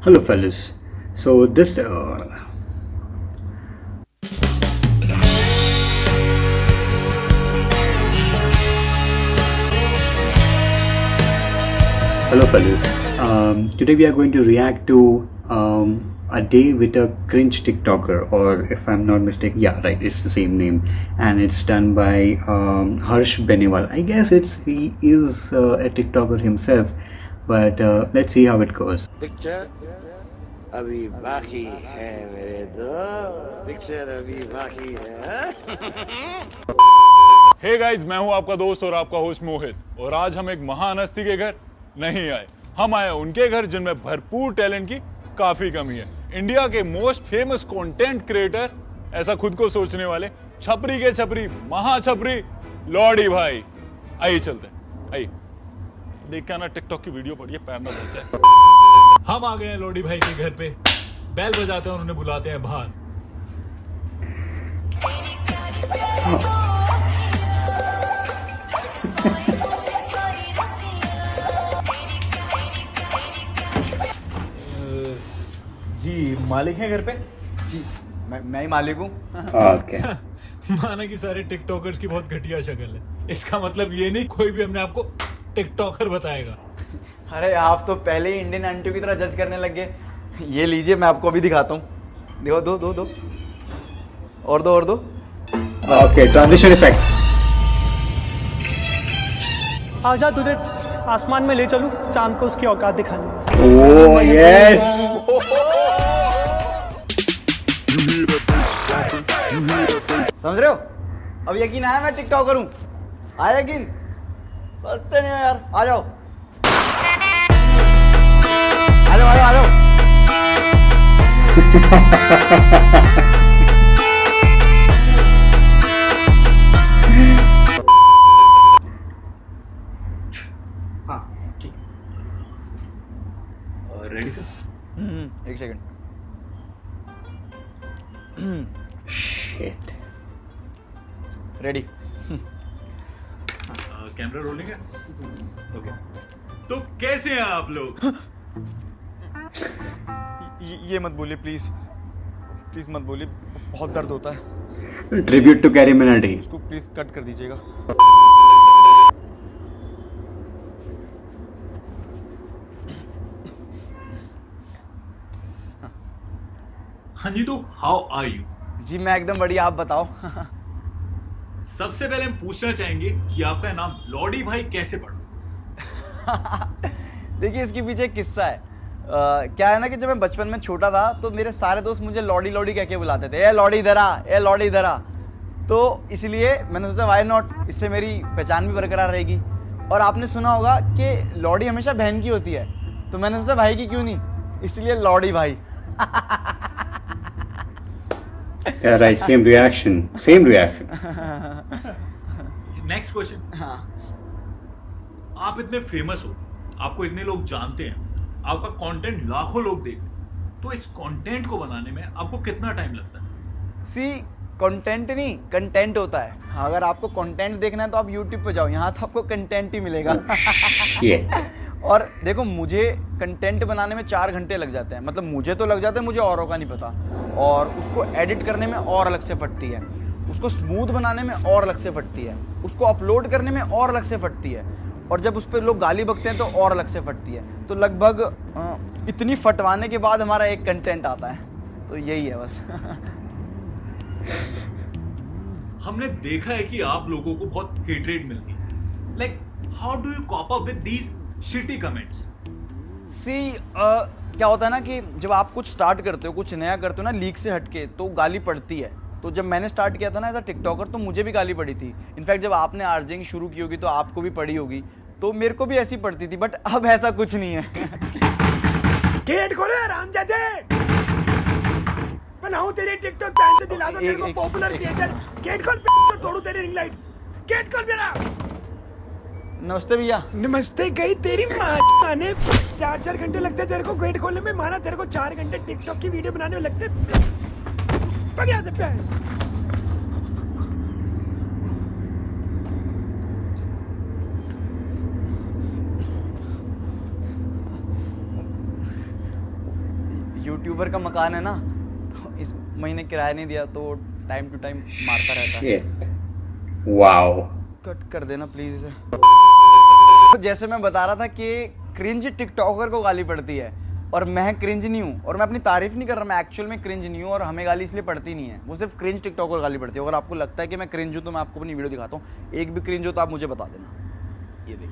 Hello, fellas. So this Hello, fellas. Today we are going to react to a day with a cringe TikToker, or if I'm not mistaken, yeah, right, it's the same name, and it's done by Harsh Benewal. I guess he is a TikToker himself, but let's see how it goes. Picture अभी बाकी है मेरे दो picture अभी बाकी है hey guys, मैं हूं आपका दोस्त और आपका होस्ट मोहित, और आज हम एक महान हस्ती के घर नहीं आए, हम आए उनके घर जिनमें भरपूर टैलेंट की काफी कमी है। इंडिया के मोस्ट फेमस कंटेंट क्रिएटर, ऐसा खुद को सोचने वाले छपरी के छपरी महा छपरी लॉडी भाई। आइए चलते हैं, आइए देख के आना टिकटॉक की वीडियो पढ़िए, पैर ना धस जाए। हम आ गए हैं लॉडी भाई के घर पे, बेल बजाते हैं और उन्हें बुलाते हैं बाहर। जी मालिक है घर पे? जी मैं ही मालिक हूँ। Okay. माना कि सारे टिकटॉकर्स की बहुत घटिया शक्ल है, इसका मतलब ये नहीं कोई भी हमने आपको टिकटॉकर बताएगा। अरे आप तो पहले ही इंडियन आंटियों की तरह जज करने लग गए। ये लीजिए, मैं आपको अभी दिखाता हूँ। देखो, दो दो दो और दो और दो। Okay, transition effect. आजा तुझे आसमान में ले चलूं, चांद को उसकी औकात दिखाने। Oh yes. समझ रहे हो? अब यकीन आया मैं टिकटॉकर हूँ? आया यकीन? सोचते नहीं हो यार। आ जाओ आ जाओ आ जाओ आ जाओ। हाँ ठीक। Ready sir? एक second. Shit. Ready. Camera rolling है? ओके। तो कैसे हैं आप लोग? ये मत बोलिए प्लीज, प्लीज मत बोलिए, बहुत दर्द होता है। Tribute to Carrie Minati. इसको प्लीज कट कर दीजिएगा। हाँ जी, तो हाउ आर यू? जी मैं एकदम बढ़िया, आप बताओ। सबसे पहले हम पूछना चाहेंगे कि आपका नाम लॉडी भाई कैसे पड़ा? देखिए, इसके पीछे एक किस्सा है। क्या है ना कि जब मैं बचपन में छोटा था तो मेरे सारे दोस्त मुझे लॉडी लॉडी कह के बुलाते थे। ए लॉडी इधर आ, ए लॉडी इधर आ। तो इसलिए मैंने सोचा वाई नॉट, इससे मेरी पहचान भी बरकरार रहेगी। और आपने सुना होगा कि लॉडी हमेशा बहन की होती है, तो मैंने सोचा भाई की क्यों नहीं, इसलिए लॉडी भाई। Yeah, right. Same reaction. Same reaction. Next question. हाँ, आप इतने फेमस हो, आपको इतने लोग जानते हैं, आपका कंटेंट लाखों लोग देखते हैं, तो इस कंटेंट को बनाने में आपको कितना टाइम लगता है? सी कंटेंट नहीं, कंटेंट होता है। अगर आपको कंटेंट देखना है तो आप यूट्यूब पे जाओ, यहाँ तो आपको कंटेंट ही मिलेगा। Shit. और देखो, मुझे कंटेंट बनाने में 4 घंटे लग जाते हैं। मतलब मुझे तो लग जाते हैं, मुझे औरों का नहीं पता। और उसको एडिट करने में और अलग से फटती है, उसको स्मूथ बनाने में और अलग से फटती है, उसको अपलोड करने में और अलग से फटती है, और जब उस पर लोग गाली बकते हैं तो और अलग से फटती है। तो लगभग इतनी फटवाने के बाद हमारा एक कंटेंट आता है। तो यही है बस। हमने देखा है कि आप लोगों को बहुत हेटरेट मिलती है। Like how do you cope up with these shitty comments? See क्या होता है ना कि जब आप कुछ स्टार्ट करते हो, कुछ नया करते हो ना, लीक से हटके, तो गाली पड़ती है। तो जब मैंने स्टार्ट किया था ना एज अ टिकटॉकर, तो मुझे भी गाली पड़ी थी। इनफैक्ट जब आपने आर्जिंग शुरू की होगी तो आपको भी पड़ी होगी, तो मेरे को भी ऐसी पड़ती थी। बट अब ऐसा कुछ नहीं है। गेट खोले रामजादे, बनाऊं तेरे टिकटॉक पैन से दिला दो तेरे को पॉपुलर क्रिएटर। गेट खोल, पैन से तोड़ू तेरी रिंग लाइट। गेट खोल मेरा। नमस्ते भैया। नमस्ते गई तेरी माँ ने। 4 घंटे लगते तेरे को गेट खोलने में, माना तेरे को 4 घंटे टिकटॉक की वीडियो बनाने में लगते। बढ़िया से पैन। यूट्यूबर का मकान है ना, तो इस महीने किराया नहीं दिया तो टाइम टू टाइम मारता रहता है। Shit. Wow. कट कर देना प्लीज इसे। तो जैसे मैं बता रहा था कि क्रिंज टिकटॉकर को गाली पड़ती है और मैं क्रिंज नहीं हूँ, और मैं अपनी तारीफ नहीं कर रहा, मैं एक्चुअल में क्रिंज नहीं हूँ और हमें गाली इसलिए पड़ती नहीं है, वो सिर्फ क्रिंज टिकटॉकर गाली पड़ती है। अगर आपको लगता है कि मैं क्रिंज हूँ तो मैं आपको अपनी वीडियो दिखाता हूँ, एक भी क्रिंज हो तो आप मुझे बता देना। ये देख,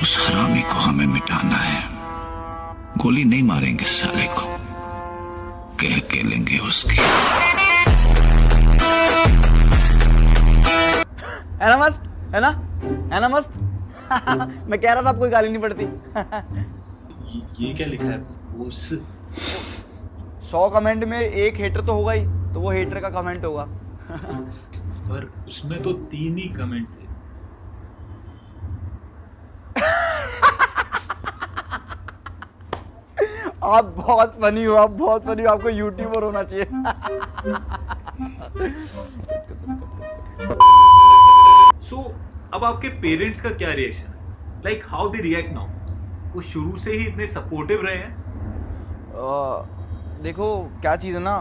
उस हरामी को हमें मिटाना है। गोली नहीं मारेंगे साले को, कह के लेंगे उसकी। है ना मस्त, है ना, है ना मस्त। मैं कह रहा था आपको गाली नहीं पड़ती। ये क्या लिखा है? उस 100 कमेंट में एक हेटर तो होगा ही, तो वो हेटर का कमेंट होगा। पर उसमें तो 3 ही कमेंट थे। आप बहुत फनी हो, आप बहुत फनी हो, आपको यूट्यूबर होना चाहिए। सो अब आपके पेरेंट्स का क्या रिएक्शन है? Like how they react now? वो शुरू से ही इतने सपोर्टिव रहे हैं? देखो क्या चीज़ है ना,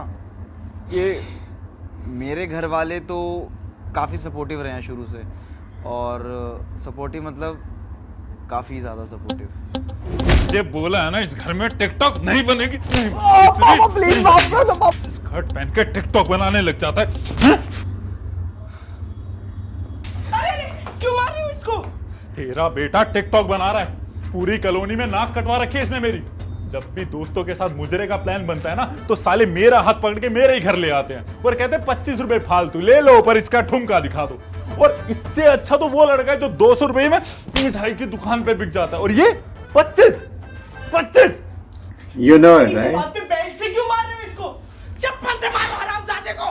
कि मेरे घर वाले तो काफ़ी सपोर्टिव रहे हैं शुरू से, और सपोर्टिव मतलब काफ़ी ज़्यादा सपोर्टिव। ये बोला है ना, इस घर में टिकटॉक नहीं बनेगी। पापा प्लीज माफ कर दो पापा। स्कर्ट पहन के टिकटॉक बनाने लग जाता है। अरे क्यों मार रहे हो इसको? तेरा बेटा टिकटॉक बना रहा है, पूरी कॉलोनी में नाक कटवा रखी है इसने मेरी। जब भी दोस्तों के साथ मुजरे का प्लान बनता है ना, तो साले मेरा हाथ पकड़ के मेरे ही घर ले आते हैं और कहते हैं 25 रुपए फालतू ले लो, पर इसका ठुमका दिखा दो। और इससे अच्छा तो वो लड़का है जो 200 रुपए में मिठाई की दुकान पे बिक जाता है, और ये 25। You know it, इस right? बात पे बेल्ट से क्यों मार रहे हो इसको? चप्पल से मारो हरामजादे को।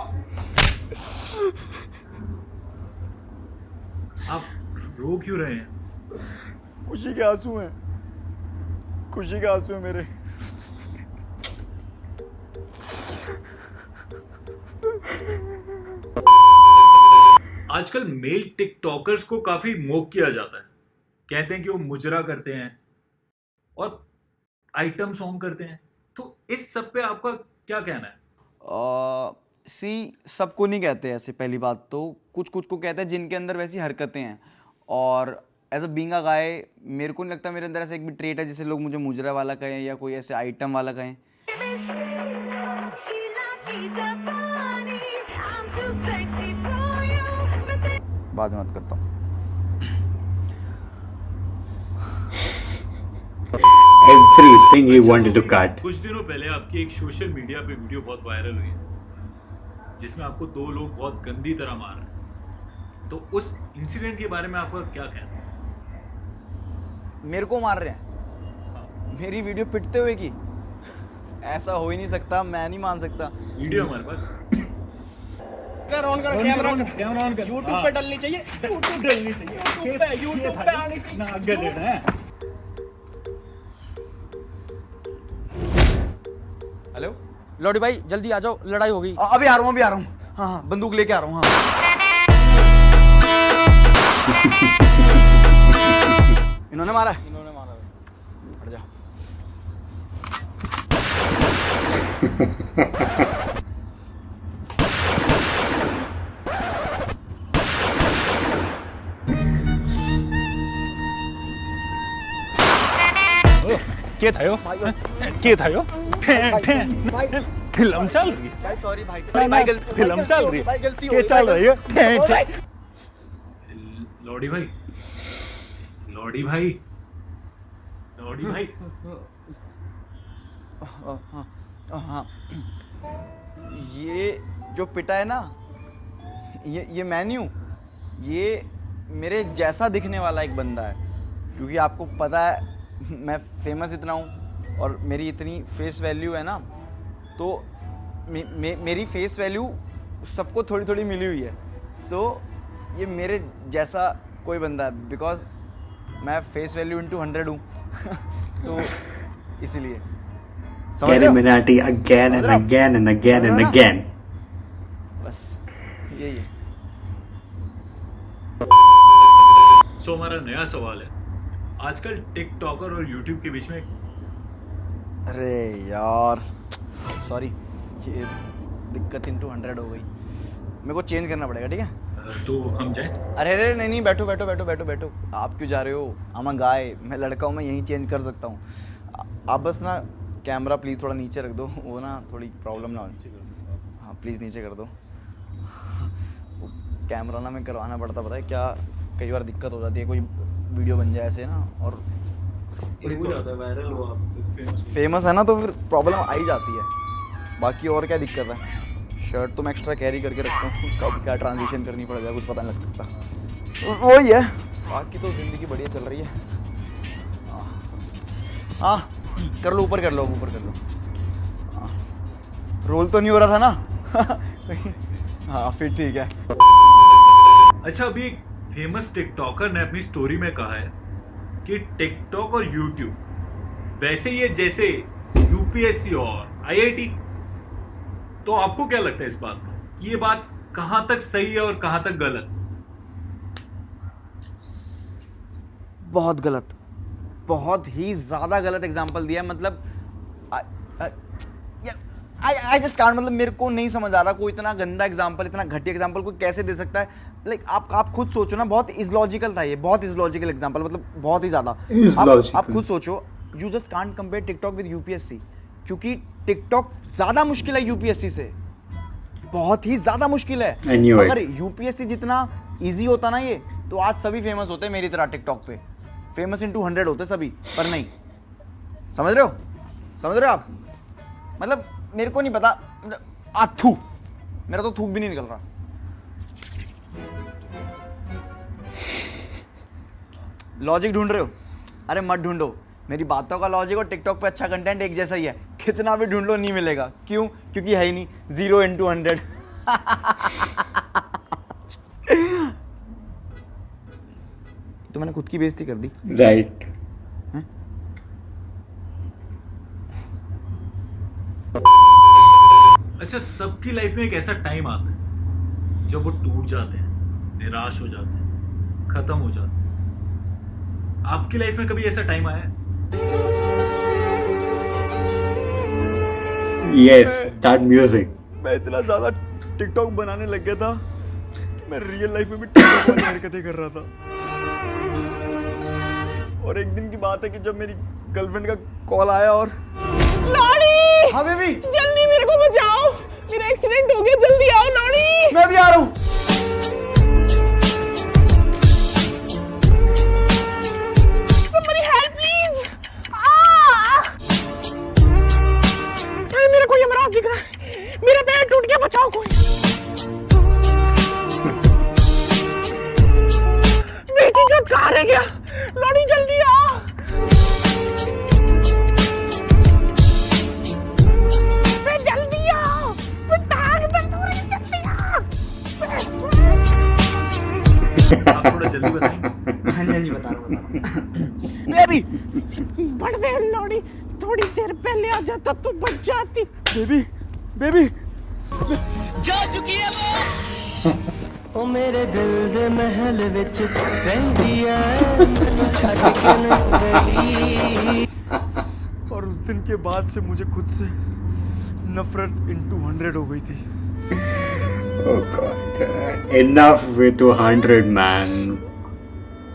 आप रो क्यों रहे हैं? खुशी के आंसू हैं, खुशी के आंसू हैं मेरे। आजकल मेल टिकटॉकर्स को काफी मोक किया जाता है। कहते हैं कि वो मुजरा करते हैं और आइटम सॉन्ग करते हैं। तो इस सब पे आपका क्या कहना है? सबको नहीं कहते ऐसे, पहली बात तो कुछ कुछ को कहते हैं जिनके अंदर वैसी हरकतें हैं, और एज अ बीइंग अ गाय मेरे को नहीं लगता मेरे अंदर ऐसा एक भी ट्रेट है जिसे लोग मुझे मुजरा वाला कहें या कोई ऐसे आइटम वाला कहें। बाद में बात करता हूँ। Everything he wanted to cut. कुछ दिनों पहले आपकी एक सोशल मीडिया पे वीडियो बहुत वायरल हुई है, जिसमें आपको 2 लोग बहुत गंदी तरह मार रहे हैं। तो उस इंसिडेंट के बारे में आपका क्या कहना है? मेरे को मार रहे हैं मेरी वीडियो पिटते हुए की? ऐसा हो ही नहीं सकता, मैं नहीं मान सकता। वीडियो हमारे पास कैमरा ऑन कर। YouTube पे डलनी चाहिए, YouTube पे आनी चाहिए। हेलो, लौड़ी भाई जल्दी आ जाओ, लड़ाई हो गई। अभी आ रहा हूँ, अभी आ रहा हूँ। हाँ हाँ, बंदूक लेके आ रहा हूँ। हाँ इन्होंने मारा है? इन्होंने मारा। हट जा। के थायो के थायो फिल्म चल रही है, भाई सॉरी भाई, फिल्म चल रही भाई है, गलती के चल रही है। लौड़ी भाई, लौड़ी भाई, लौड़ी भाई। हाँ, ये जो पिटा है ना, ये मैं नहीं हूँ, ये मेरे जैसा दिखने वाला एक बंदा है। क्योंकि आपको पता है मैं फेमस इतना हूँ और मेरी इतनी फेस वैल्यू है ना, तो मेरी फेस वैल्यू सबको थोड़ी थोड़ी मिली हुई है। तो ये मेरे जैसा कोई बंदा है, बिकॉज मैं फेस वैल्यू इंटू 100 हूँ। तो इसीलिए समझ रहे हो? Illuminati again and again and again and again. बस यही है। सो हमारा नया सवाल है, आजकल टिकटॉकर और यूट्यूब के बीच में अरे यार सॉरी, ये दिक्कत into 100 हो गई, मेरे को चेंज करना पड़ेगा, ठीक है? तो हम जाएं? अरे नहीं, बैठो, आप क्यों जा रहे हो? I'm a guy, मैं लड़का हूँ, मैं यहीं चेंज कर सकता हूँ। आप बस ना कैमरा प्लीज़ थोड़ा नीचे रख दो, वो ना थोड़ी प्रॉब्लम ना हो। हाँ प्लीज़ नीचे कर दो। कैमरा ना मैं करवाना पड़ता, पता है क्या, कई बार दिक्कत हो जाती है, कोई वीडियो बन जाए ऐसे ना और हो जाता है वायरल, हो आप फेमस है ना, तो फिर प्रॉब्लम आ ही जाती है। बाकी और क्या दिक्कत है? शर्ट तो मैं एक्स्ट्रा कैरी करके रखता हूँ, कब क्या ट्रांजिशन करनी पड़ जाए कुछ पता नहीं लग सकता, वही है। बाकी तो ज़िंदगी बढ़िया चल रही है। हाँ कर लो, ऊपर कर लो। हाँ, रोल तो नहीं हो रहा था ना? हाँ फिर ठीक है। अच्छा, अभी एक फेमस टिकटॉकर ने अपनी स्टोरी में कहा है कि टिकटॉक और यूट्यूब वैसे ही है जैसे यूपीएससी और आईआईटी। तो आपको क्या लगता है इस बात में कि ये बात कहां तक सही है और कहां तक गलत? बहुत गलत, बहुत ही ज़्यादा गलत एग्जाम्पल दिया है। मतलब आई जस्ट कांट, मतलब मेरे को नहीं समझ आ रहा, कोई इतना गंदा एग्जाम्पल, इतना घटिया एग्जाम्पल कोई कैसे दे सकता है? लाइक आप खुद सोचो ना, बहुत इज़लॉजिकल था ये, बहुत इज़लॉजिकल एग्जाम्पल, मतलब बहुत ही ज़्यादा। आप खुद सोचो, you just can't compare TikTok with UPSC, क्योंकि टिकटॉक ज़्यादा मुश्किल है यूपीएससी से, बहुत ही ज़्यादा मुश्किल है। अगर यूपीएससी जितना ईजी होता ना ये, तो आज सभी फेमस होते मेरी तरह टिकटॉक पे, फेमस into 100 होते सभी, पर नहीं। समझ रहे हो आप? मतलब मेरे को नहीं पता, थू, मेरा तो थूक भी नहीं निकल रहा। लॉजिक ढूंढ रहे हो? अरे मत ढूंढो, मेरी बातों का लॉजिक और टिकटॉक पे अच्छा कंटेंट एक जैसा ही है, कितना भी ढूंढ लो नहीं मिलेगा। क्यों? क्योंकि है ही नहीं, 0 into 100। तो मैंने खुद की बेइज्जती कर दी, राइट। अच्छा, सबकी लाइफ में एक ऐसा टाइम आता है जब वो टूट जाते हैं, निराश हो जाते हैं, खत्म हो जाते हैं। आपकी लाइफ में कभी ऐसा टाइम आया है? Yes, that music. मैं इतना ज़्यादा टिकटॉक बनाने लग गया था कि मैं रियल लाइफ में भी टिकटॉक वाली हरकतें कर रहा था। और एक दिन की बात है कि जब मेरी गर्लफ्रेंड का कॉल आया और लॉरी, हाँ बेबी, जल्दी मेरे को बचाओ, मेरा एक्सीडेंट हो गया, जल्दी आओ लॉरी। मैं भी आ रहा हूँ। Somebody help please। मेरे को यमराज दिख रहा है, मेरा पैर टूट गया, बचाओ कोई। बेटी जो कहाँ रह गया? लॉरी जल्दी आ। जल्दी आओ, टांग दर्द हो रही है, जल्दी आ। आप थोड़ा जल्दी बताएंगे? हाँ जी बता रहा हूँ। बेबी, बड़वे लॉरी, थोड़ी देर पहले आ जाता तो बच जाती। बेबी जा चुकी है वो। ओ मेरे दिल दे महल विच रहंदी ऐ, मैनू छड्ड के नहीं गई। और उस दिन के बाद से मुझे खुद से नफरत into 100 हो गई थी। Oh God. Enough with 200, man.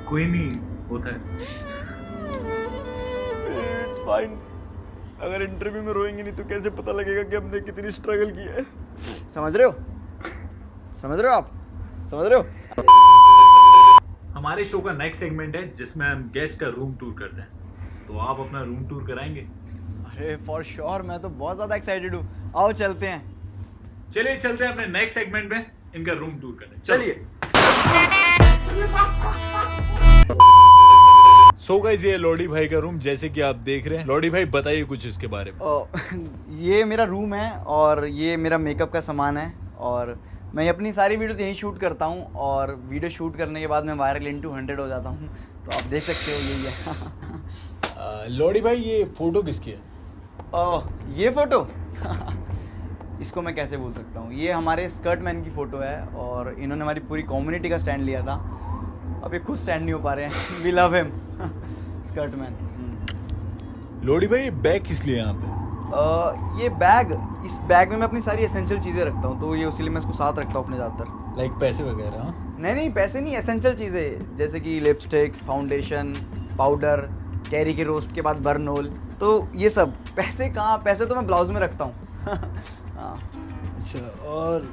कोई नहीं, होता है। It's fine. अगर इंटरव्यू में रोएंगे नहीं तो कैसे पता लगेगा कि हमने कितनी स्ट्रगल की है? समझ रहे हो आप? समझ रहे हो? हमारे शो का नेक्स्ट सेगमेंट है जिसमें हम गेस्ट का रूम टूर करते हैं, तो आप अपना रूम टूर कराएंगे? अरे फॉर श्योर, मैं तो बहुत ज्यादा एक्साइटेड हूँ। आओ चलते हैं। चलिए चलते हैं अपने नेक्स्ट सेगमेंट में इनका रूम टूर करने। चलिए। सो गाइस, ये लॉडी भाई का रूम जैसे कि आप देख रहे हैं। लॉडी भाई बताइए कुछ इसके बारे में। ये मेरा रूम है और ये मेरा मेकअप का सामान है, और मैं अपनी सारी वीडियोस यहीं शूट करता हूँ, और वीडियो शूट करने के बाद मैं वायरल into 100 हो जाता हूँ, तो आप देख सकते हो यही है। लॉडी भाई, ये फोटो किसकी है? ये फोटो इसको मैं कैसे भूल सकता हूँ। ये हमारे स्कर्ट मैन की फ़ोटो है और इन्होंने हमारी पूरी कम्युनिटी का स्टैंड लिया था। अब ये खुद स्टैंड नहीं हो पा रहे हैं। वी लव हिम स्कर्ट मैन। लोडी भाई बैग किस लिए यहाँ पे? ये बैग, इस बैग में मैं अपनी सारी एसेंशियल चीज़ें रखता हूँ, तो ये उसीलिए मैं इसको साथ रखता हूँ अपने ज़्यादातर। लाइक पैसे वगैरह? हाँ नहीं पैसे नहीं, एसेंशियल चीज़ें जैसे कि लिपस्टिक, फाउंडेशन, पाउडर, कैरी के रोस्ट के बाद बर्नोल, तो ये सब। पैसे कहाँ, पैसे तो मैं ब्लाउज में रखता हूँ। हाँ। अच्छा, और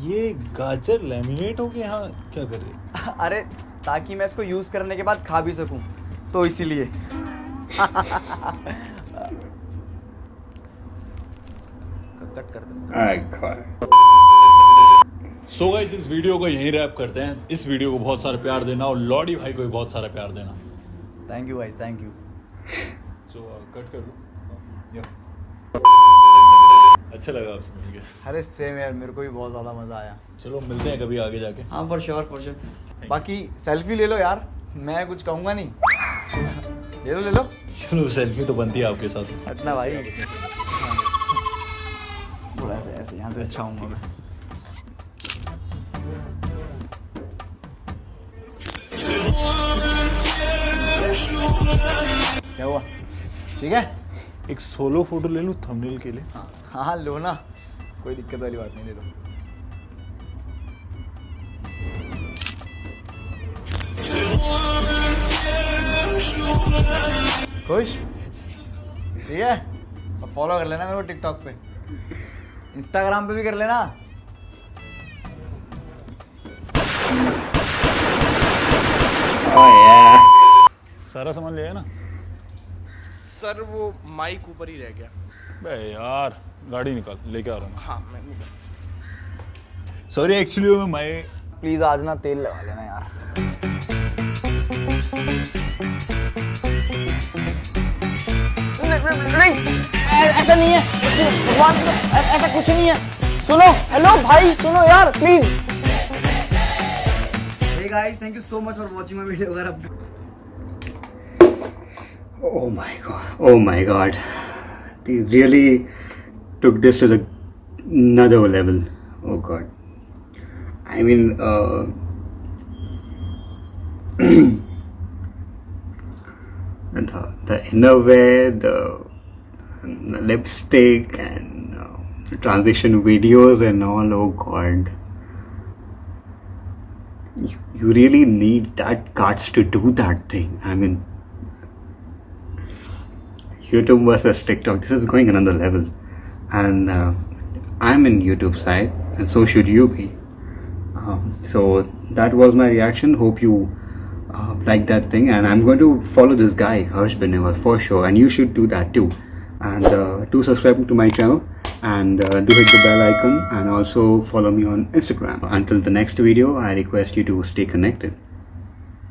ये गाजर लैमिनेट हो के यहाँ क्या कर रही है? अरे ताकि मैं इसको यूज़ करने के बाद खा भी सकूँ, तो इसीलिए। कट कर दे। सो गाइस, इस वीडियो को यहीं रैप करते हैं। इस वीडियो को बहुत सारा प्यार देना और लॉडी भाई को भी बहुत सारा प्यार देना। Thank you guys, thank you. So cut कर लो। अच्छा लगा आपसे मिलके। अरे सेम यार, मेरे को भी बहुत ज़्यादा मज़ा आया। चलो मिलते हैं कभी आगे जाके। हाँ फॉर श्योर। बाकी सेल्फी ले लो यार, मैं कुछ कहूँगा नहीं। ले लो। चलो सेल्फी तो बनती है आपके साथ। हटना भाई। थोड़ा सा ऐसे यहाँ से अच्छा हूँ मैं। क्या हुआ? ठीक है, एक सोलो फोटो ले लूँ थंबनेल के लिए? हाँ लो ना, कोई दिक्कत वाली बात नहीं, ले लो। खुश? ठीक है, अब फॉलो कर लेना मेरे को टिकटॉक पे, इंस्टाग्राम पे भी कर लेना। सारा सामान ले आया ना? सर वो माइक ऊपर ही रह गया। बे यार, गाड़ी निकाल, लेके आ रहा हूँ। हाँ मैं निकल। सॉरी, एक्चुअली मैं प्लीज आज ना तेल लगा लेना यार। नहीं, ऐसा नहीं है भगवान, ऐसा कुछ नहीं है। सुनो, हेलो भाई सुनो यार please. Hey guys, thank you so much for watching my video. अगर आप Oh my god. They really took this to another level. Oh god. I mean, the innerwear, the lipstick, and the transition videos and all. Oh god. You really need that guts to do that thing. I mean, YouTube versus TikTok, this is going another level, and I'm in YouTube side, and so should you be. So that was my reaction. Hope you like that thing, and I'm going to follow this guy Harsh Benewal for sure, and you should do that too. And do subscribe to my channel, and do hit the bell icon, and also follow me on Instagram. Until the next video, I request you to stay connected.